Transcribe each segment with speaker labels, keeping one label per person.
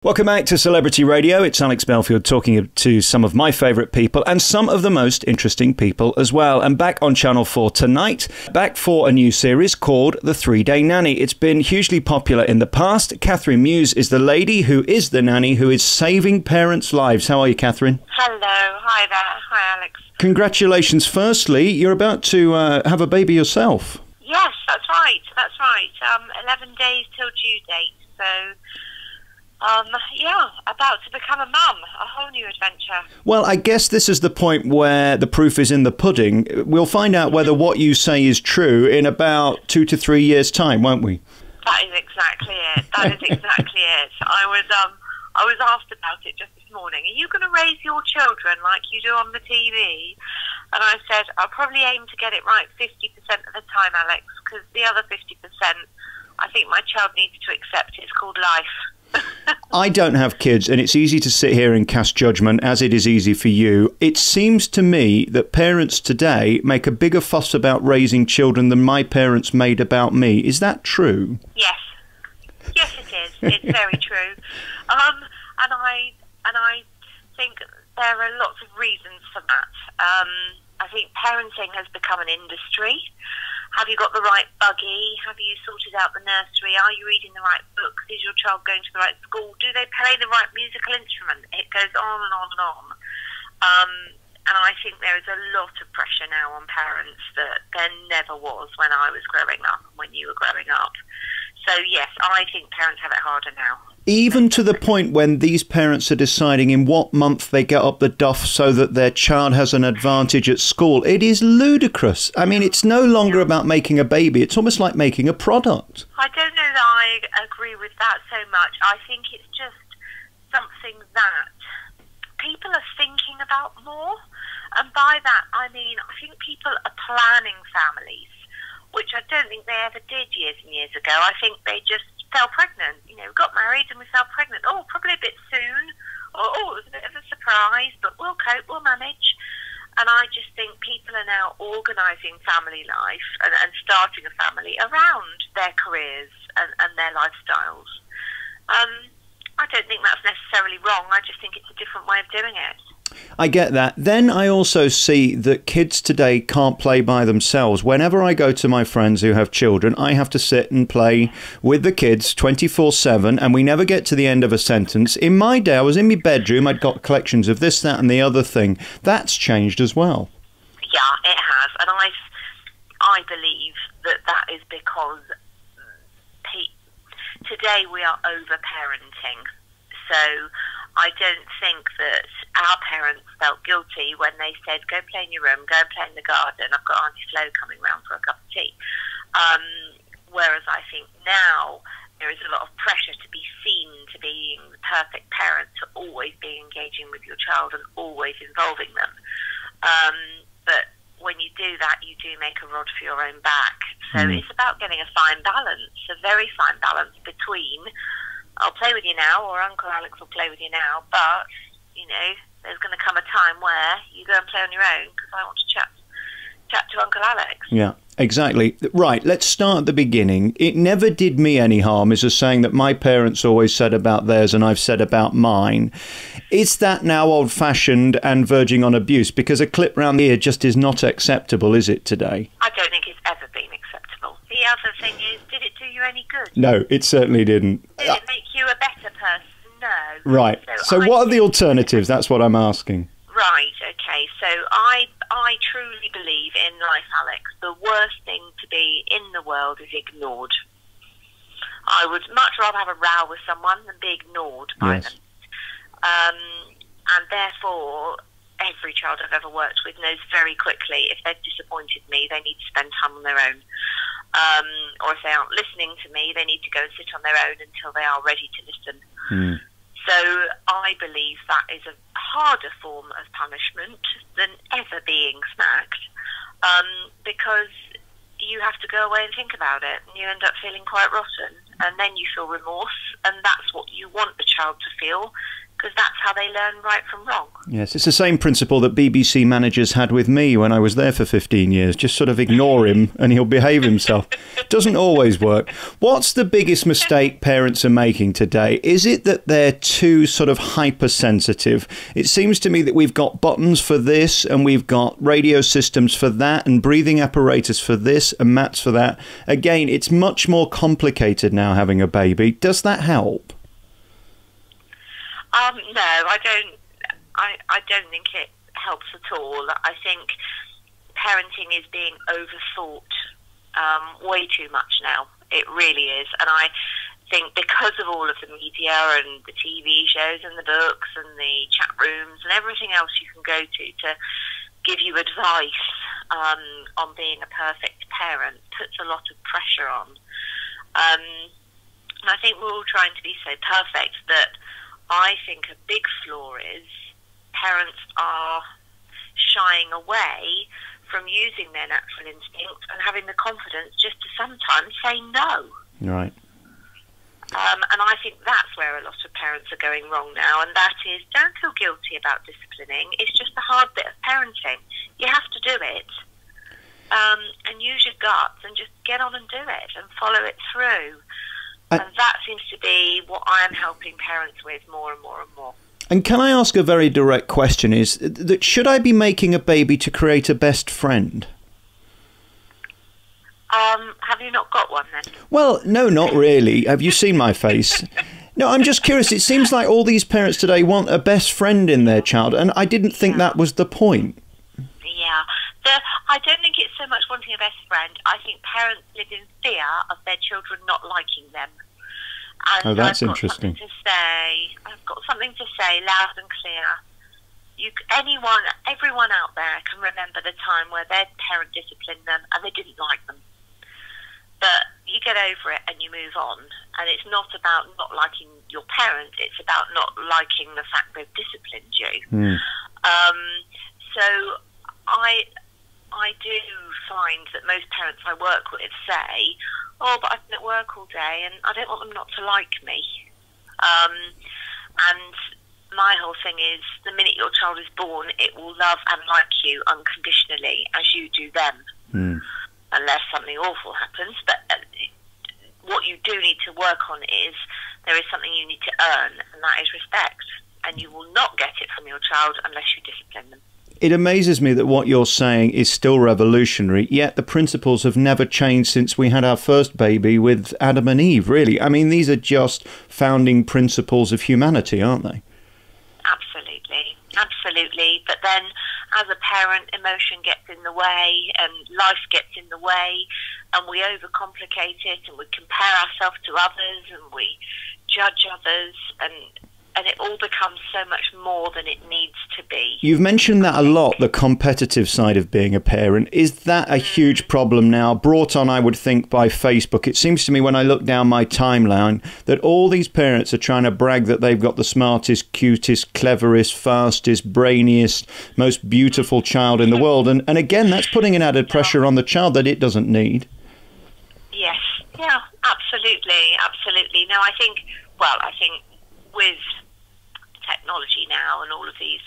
Speaker 1: Welcome back to Celebrity Radio. It's Alex Belfield talking to some of my favourite people and some of the most interesting people as well. And back on Channel 4 tonight, back for a new series called The 3 Day Nanny. It's been hugely popular in the past. Kathryn Mewes is the lady who is the nanny who is saving parents' lives. How are you, Kathryn?
Speaker 2: Hello. Hi there. Hi, Alex.
Speaker 1: Congratulations. Firstly, you're about to have a baby yourself.
Speaker 2: Yes, that's right. That's right. 11 days till due date. So... yeah, about to become a mum, a whole new adventure.
Speaker 1: Well, I guess this is the point where the proof is in the pudding. We'll find out whether what you say is true in about 2 to 3 years' time, won't we?
Speaker 2: That is exactly it. That is exactly it. I was asked about it just this morning. Are you going to raise your children like you do on the TV? And I said, I'll probably aim to get it right 50% of the time, Alex, because the other 50%, I think my child needs to accept. It's called life.
Speaker 1: I don't have kids, and it's easy to sit here and cast judgment, as it is easy for you. It seems to me that parents today make a bigger fuss about raising children than my parents made about me. Is that true?
Speaker 2: Yes. Yes, it is. It's very true. And I think there are lots of reasons for that. I think parenting has become an industry. Have you got the right buggy? Have you sorted out the nursery? Are you reading the right books? Is your child going to the right school? Do they play the right musical instrument? It goes on and on and on. And I think there is a lot of pressure now on parents that there never was when I was growing up, when you were growing up. So yes, I think parents have it harder now.
Speaker 1: Even to the point when these parents are deciding in what month they get up the duff so that their child has an advantage at school. It is ludicrous. I mean, it's no longer about making a baby. It's almost like making a product.
Speaker 2: I don't know that I agree with that so much. I think it's just something that people are thinking about more. And by that, I mean, I think people are planning families, which I don't think they ever did years and years ago. I think they just fell pregnant, got married and we fell pregnant. Oh, probably a bit soon. Or, it was a bit of a surprise, but we'll cope, we'll manage. And I just think people are now organising family life and starting a family around their careers and their lifestyles. I don't think that's necessarily wrong. I just think it's a different way of doing it.
Speaker 1: I get that. Then I also see that kids today can't play by themselves. Whenever I go to my friends who have children, I have to sit and play with the kids 24/7, and we never get to the end of a sentence. In my day, I was in my bedroom, I'd got collections of this, that and the other thing. That's changed as well.
Speaker 2: Yeah, it has. And I believe that is because today we are over-parenting. So I don't think that our parents felt guilty when they said, go play in your room, go play in the garden, I've got Auntie Flo coming round for a cup of tea. Whereas I think now there is a lot of pressure to be seen to being the perfect parent, to always be engaging with your child and always involving them. But when you do that, you do make a rod for your own back. So it's about getting a fine balance, a very fine balance between I'll play with you now, or Uncle Alex will play with you now, but, there's going to come a time where you go and play on your own because I want to chat to Uncle Alex.
Speaker 1: Yeah, exactly. Right, let's start at the beginning. It never did me any harm, is a saying that my parents always said about theirs and I've said about mine. Is that now old-fashioned and verging on abuse? Because a clip round the ear just is not acceptable, is it, today?
Speaker 2: I don't think it's ever been acceptable. The other thing is, did it do you any good?
Speaker 1: No, it certainly didn't.
Speaker 2: Did it make you a better person? No.
Speaker 1: Right. So what are the alternatives? That's what I'm asking.
Speaker 2: Right, okay. So I truly believe in life, Alex. The worst thing to be in the world is ignored. I would much rather have a row with someone than be ignored by them. And therefore, every child I've ever worked with knows very quickly if they've disappointed me, they need to spend time on their own. Or if they aren't listening to me, they need to go and sit on their own until they are ready to listen. So I believe that is a harder form of punishment than ever being smacked, because you have to go away and think about it, and you end up feeling quite rotten, and then you feel remorse, and that's what you want the child to feel, because that's how they learn right from wrong.
Speaker 1: Yes, it's the same principle that BBC managers had with me when I was there for 15 years. Just sort of ignore him and he'll behave himself. Doesn't always work. What's the biggest mistake parents are making today? Is it that they're too sort of hypersensitive? It seems to me that we've got buttons for this and we've got radio systems for that and breathing apparatus for this and mats for that. Again, it's much more complicated now having a baby. Does that help?
Speaker 2: No, I don't. I don't think it helps at all. I think parenting is being overthought way too much now. It really is, and I think because of all of the media and the TV shows and the books and the chat rooms and everything else you can go to give you advice on being a perfect parent puts a lot of pressure on. And I think we're all trying to be so perfect that I think a big flaw is parents are shying away from using their natural instincts and having the confidence just to sometimes say no.
Speaker 1: Right.
Speaker 2: And I think that's where a lot of parents are going wrong now, and that is, don't feel guilty about disciplining. It's just a hard bit of parenting. You have to do it. And use your guts and just get on and do it and follow it through. And that seems to be what I am helping parents with more and more and more.
Speaker 1: And can I ask a very direct question? Is that should I be making a baby to create a best friend?
Speaker 2: Have you not got one then?
Speaker 1: Well, no, not really. Have you seen my face? No, I'm just curious. It seems like all these parents today want a best friend in their child, and I didn't think that was the point.
Speaker 2: Yeah. I don't think it's so much wanting a best friend. I think parents live in fear of their children not liking them. And
Speaker 1: that's
Speaker 2: I've got
Speaker 1: interesting.
Speaker 2: I've got something to say loud and clear. Everyone out there can remember the time where their parent disciplined them and they didn't like them. But you get over it and you move on. And it's not about not liking your parent, it's about not liking the fact they've disciplined you. So I do find that most parents I work with say, oh, but I've been at work all day and I don't want them not to like me. And my whole thing is, the minute your child is born, it will love and like you unconditionally as you do them. Unless something awful happens. But what you do need to work on is, there is something you need to earn, and that is respect. And you will not get it from your child unless you discipline them.
Speaker 1: It amazes me that what you're saying is still revolutionary, yet the principles have never changed since we had our first baby with Adam and Eve, really. I mean, these are just founding principles of humanity, aren't they?
Speaker 2: Absolutely, absolutely. But then, as a parent, emotion gets in the way and life gets in the way, and we overcomplicate it and we compare ourselves to others and we judge others, and it all becomes so much more than it needs to be.
Speaker 1: You've mentioned that a lot, the competitive side of being a parent. Is that a huge problem now, brought on, I would think, by Facebook? It seems to me when I look down my timeline that all these parents are trying to brag that they've got the smartest, cutest, cleverest, fastest, brainiest, most beautiful child in the world. And again, that's putting an added pressure on the child that it doesn't need.
Speaker 2: Yes, yeah, absolutely, absolutely. No, I think with technology now and all of these,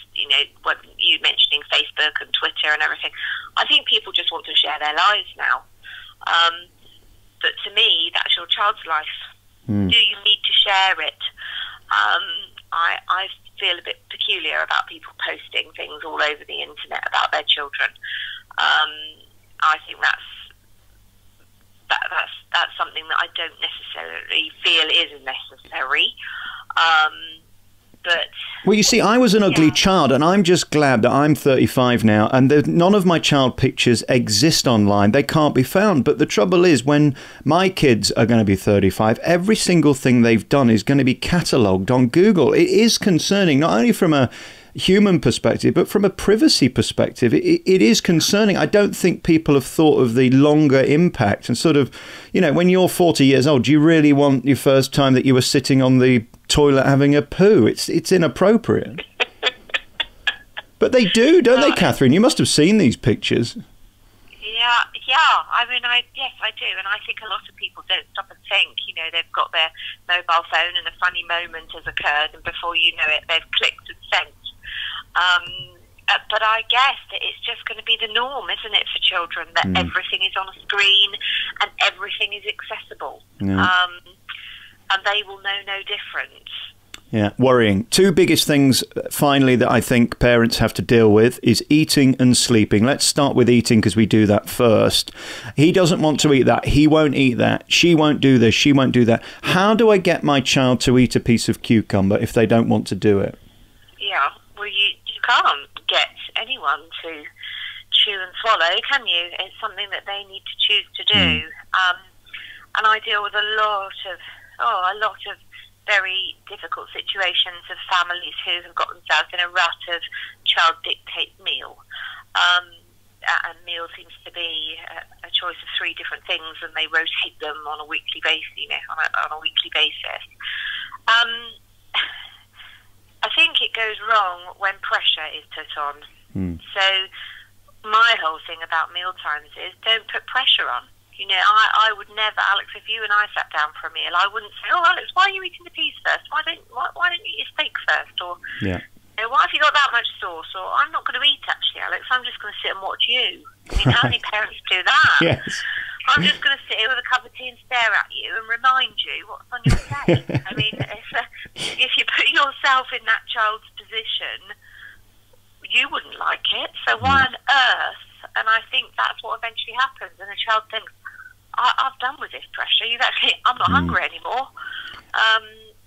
Speaker 2: what you mentioning Facebook and Twitter and everything, I think people just want to share their lives now. But to me, that's your child's life. Do you need to share it? I feel a bit peculiar about people posting things all over the internet about their children. I think that's something that I don't necessarily feel is necessary.
Speaker 1: Well, you see, I was an ugly child, and I'm just glad that I'm 35 now, and none of my child pictures exist online. They can't be found. But the trouble is, when my kids are going to be 35, every single thing they've done is going to be catalogued on Google. It is concerning, not only from a human perspective, but from a privacy perspective, it is concerning. I don't think people have thought of the longer impact and sort of, when you're 40 years old, do you really want your first time that you were sitting on the toilet having a poo? It's inappropriate. But they do, don't they, Kathryn? You must have seen these pictures.
Speaker 2: Yeah, Yeah, I mean, yes, I do, and I think a lot of people don't stop and think. You know, they've got their mobile phone and a funny moment has occurred, and before you know it, they've clicked and sent. But I guess that it's just going to be the norm, isn't it, for children, that everything is on a screen and everything is accessible, and they will know no difference.
Speaker 1: Yeah, worrying. Two biggest things, finally, that I think parents have to deal with is eating and sleeping. Let's start with eating because we do that first. He doesn't want to eat that. He won't eat that. She won't do this. She won't do that. How do I get my child to eat a piece of cucumber if they don't want to do it?
Speaker 2: Yeah, well, you can't get anyone to chew and swallow, can you? It's something that they need to choose to do. And I deal with a lot of very difficult situations of families who have got themselves in a rut of child dictates meal. And meal seems to be a choice of 3 different things, and they rotate them on a weekly basis. On a weekly basis. I think it goes wrong when pressure is put on. So my whole thing about meal times is don't put pressure on. You know, I would never, Alex, if you and I sat down for a meal, I wouldn't say, oh, Alex, why are you eating the peas first? Why don't you eat your steak first? Or, you know, why have you got that much sauce? Or, I'm not going to eat, actually, Alex. I'm just going to sit and watch you. I mean, how many parents do that?
Speaker 1: Yes.
Speaker 2: I'm just going to sit here with a cup of tea and stare at you and remind you what's on your plate. I mean, if you put yourself in that child's position, you wouldn't like it. So why on earth? And I think that's what eventually happens. And the child thinks, I've done with this pressure. I'm not hungry anymore.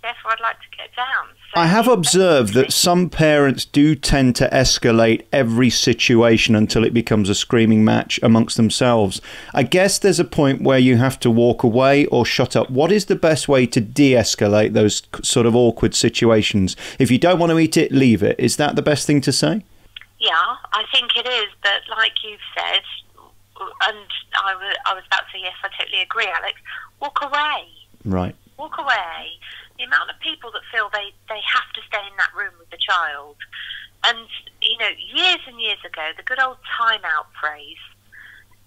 Speaker 2: Therefore, I'd like to get down. So
Speaker 1: I have observed that some parents do tend to escalate every situation until it becomes a screaming match amongst themselves. I guess there's a point where you have to walk away or shut up. What is the best way to de-escalate those sort of awkward situations? If you don't want to eat it, leave it. Is that the best thing to say?
Speaker 2: Yeah, I think it is. But like you've said, and I was about to say, yes, I totally agree, Alex, walk away.
Speaker 1: Right.
Speaker 2: Walk away. The amount of people that feel they have to stay in that room with the child. And, you know, years and years ago, the good old timeout phrase,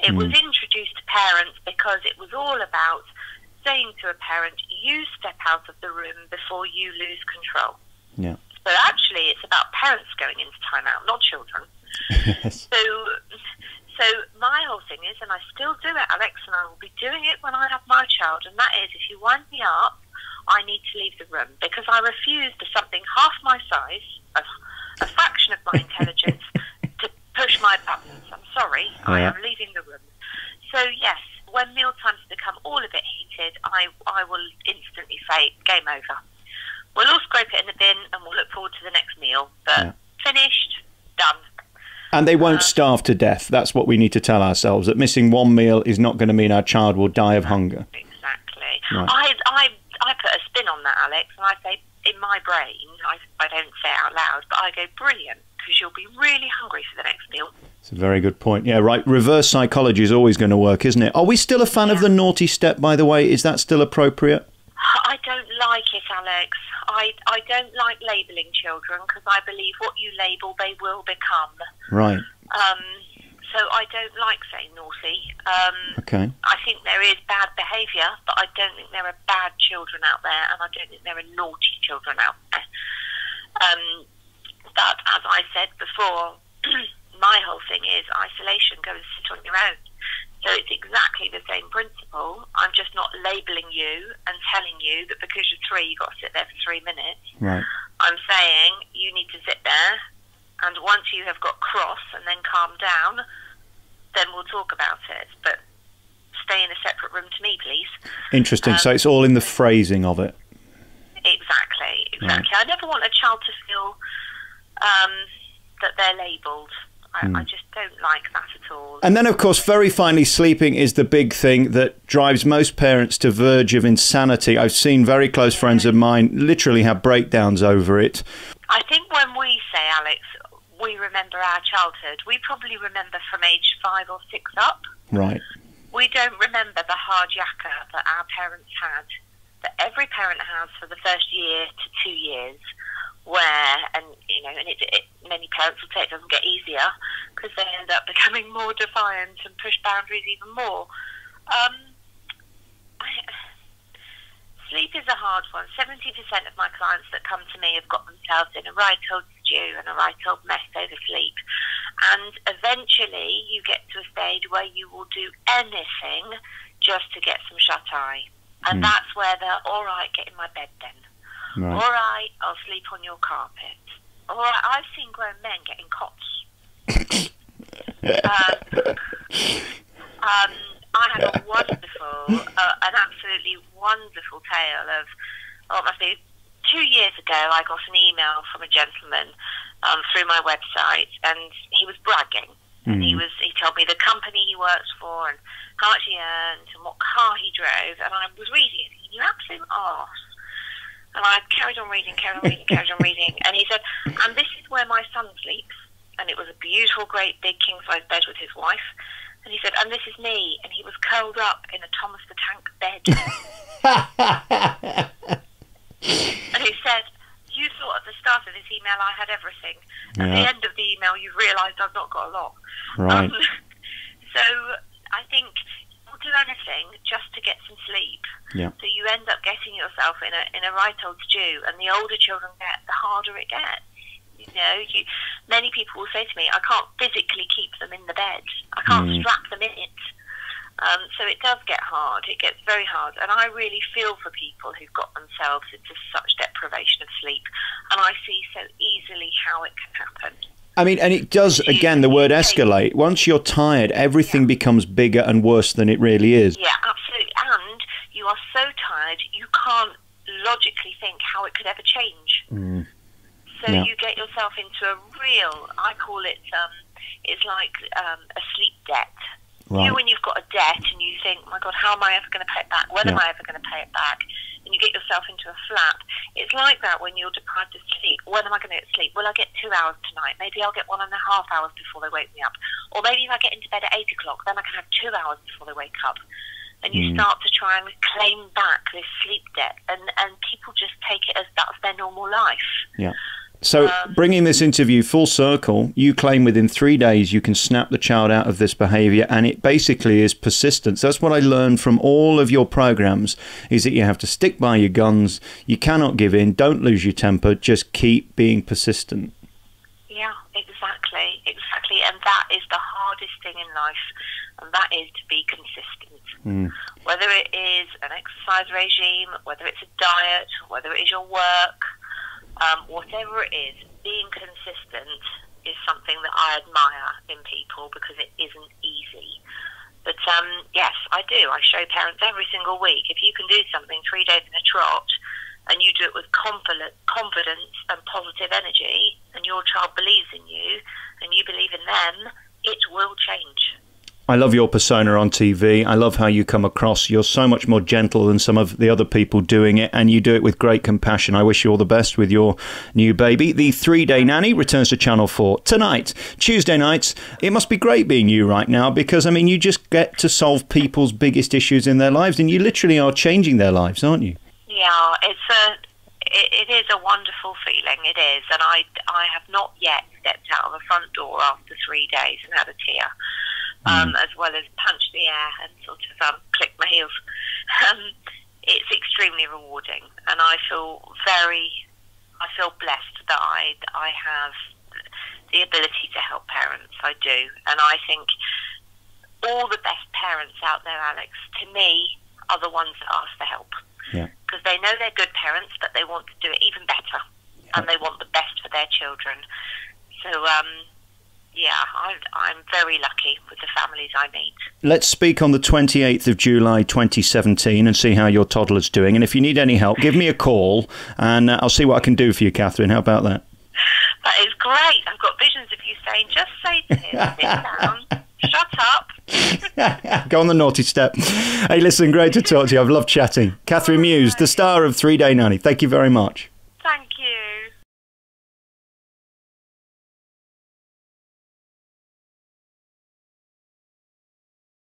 Speaker 2: it was introduced to parents because it was all about saying to a parent, you step out of the room before you lose control.
Speaker 1: Yeah.
Speaker 2: But actually, it's about parents going into timeout, not children.
Speaker 1: Yes.
Speaker 2: So my whole thing is, and I still do it, Alex, and I will be doing it when I have my child, and that is, if you wind me up, I need to leave the room because I refuse for something half my size, a fraction of my intelligence, to push my buttons. I'm sorry, I am leaving the room. So yes, when meal times become all a bit heated, I will instantly say, game over. We'll all scrape it in the bin and we'll look forward to the next meal. But finished, done.
Speaker 1: And they won't starve to death. That's what we need to tell ourselves, that missing one meal is not going to mean our child will die of hunger.
Speaker 2: Exactly.
Speaker 1: Right.
Speaker 2: I put a spin on that, Alex, and I say, in my brain, I don't say it out loud, but I go, brilliant, because you'll be really hungry for the next meal.
Speaker 1: It's a very good point. Yeah, right. Reverse psychology is always going to work, isn't it? Are we still a fan of the naughty step, by the way? Is that still appropriate?
Speaker 2: I don't like it, Alex. I don't like labelling children because I believe what you label, they will become.
Speaker 1: Right.
Speaker 2: So I don't like saying naughty.
Speaker 1: Okay. I
Speaker 2: think there is bad behaviour, but I don't think there are bad children out there, and I don't think there are naughty children out there. But as I said before, my whole thing is isolation. Go and sit on your own. So it's exactly the same principle. I'm just not labelling you and telling you that because you're 3, you've got to sit there for 3 minutes.
Speaker 1: Right. I'm
Speaker 2: saying you need to sit there, and once you have got cross and then calm down, then we'll talk about it. But stay in a separate room to me, please.
Speaker 1: Interesting. So it's all in the phrasing of it.
Speaker 2: Exactly.
Speaker 1: Right.
Speaker 2: I never want a child to feel that they're labelled. I just don't like that at all.
Speaker 1: And then, of course, very finally, sleeping is the big thing that drives most parents to verge of insanity. I've seen very close friends of mine literally have breakdowns over it.
Speaker 2: I think when we say, Alex, we remember our childhood, we probably remember from age 5 or 6 up.
Speaker 1: Right.
Speaker 2: We don't remember the hard yakka that our parents had, that every parent has for the first year to 2 years, where, and and many parents will say it doesn't get easier because they end up becoming more defiant and push boundaries even more. Sleep is a hard one. 70% of my clients that come to me have got themselves in a right old stew and a right old mess over sleep. And eventually you get to a stage where you will do anything just to get some shut-eye. And that's where they're, all right, get in my bed then. Right. All right, I'll sleep on your carpet. All right, I've seen grown men get in cots. I had a wonderful, an absolutely wonderful tale of, it must be 2 years ago, I got an email from a gentleman through my website, and he was bragging. And he told me the company he works for and how much he earned and what car he drove, and I was reading it, you absolute arse. And I carried on reading, and he said, and this is where my son sleeps, and it was a beautiful, great, big king-size bed with his wife. And he said, and this is me. And he was curled up in a Thomas the Tank bed. And he said, you thought at the start of this email I had everything. At the end of the email, you realised I've not got a lot.
Speaker 1: Right.
Speaker 2: So I think you'll do anything just to get some sleep.
Speaker 1: Yeah.
Speaker 2: So you end up getting yourself in a right old stew. And the older children get, the harder it gets. You know, many people will say to me, I can't physically keep them in the bed. I can't strap them in it. So it does get hard. It gets very hard. And I really feel for people who've got themselves into such deprivation of sleep. And I see so easily how it can happen.
Speaker 1: I mean, and it does, again, the word escalate. Once you're tired, everything becomes bigger and worse than it really is.
Speaker 2: Yeah, absolutely. And you are so tired, you can't logically think how it could ever change. So you get yourself into a real, I call it, it's like a sleep debt. Right. You, when you've got a debt and you think, my God, how am I ever going to pay it back? When am I ever going to pay it back? And you get yourself into a flap. It's like that when you're deprived of sleep. When am I going to get sleep? Will I get 2 hours tonight? Maybe I'll get 1.5 hours before they wake me up. Or maybe if I get into bed at 8 o'clock, then I can have 2 hours before they wake up. And you start to try and claim back this sleep debt. And people just take it as that's their normal life.
Speaker 1: Yeah. So bringing this interview full circle, you claim within 3 days you can snap the child out of this behaviour, and it basically is persistence. That's what I learned from all of your programs, is that you have to stick by your guns, you cannot give in, don't lose your temper, just keep being persistent.
Speaker 2: Yeah, exactly. And that is the hardest thing in life, and that is to be consistent. Whether it is an exercise regime, whether it's a diet, whether it is your work, whatever it is, being consistent is something that I admire in people because it isn't easy. But yes, I do. I show parents every single week, if you can do something 3 days in a trot and you do it with confidence and positive energy, and your child believes in you and you believe in them, it will change.
Speaker 1: I love your persona on TV. I love how you come across. You're so much more gentle than some of the other people doing it, and you do it with great compassion. I wish you all the best with your new baby. The 3 Day Nanny returns to Channel 4 tonight, Tuesday nights. It must be great being you right now because, I mean, you just get to solve people's biggest issues in their lives, and you literally are changing their lives, aren't you?
Speaker 2: Yeah, it is a wonderful feeling. It is, and I have not yet stepped out of the front door after 3 days and had a tear. As well as punch the air and sort of click my heels. It's extremely rewarding, and I feel blessed that I have the ability to help parents. I do, and I think all the best parents out there, Alex, to me, are the ones that ask for help. Because they know they're good parents, but they want to do it even better, and they want the best for their children. So, yeah, I'm very lucky with the families I meet. Let's
Speaker 1: speak on the 28th of July 2017 and see how your toddler's doing. And if you need any help, give me a call and I'll see what I can do for you, Kathryn. How about that?
Speaker 2: That is great. I've got visions of you saying, just say to him, sit down, shut up.
Speaker 1: Go on the naughty step. Hey, listen, great to talk to you. I've loved chatting. Kathryn Mewes, the star of 3 Day Nanny. Thank you very much.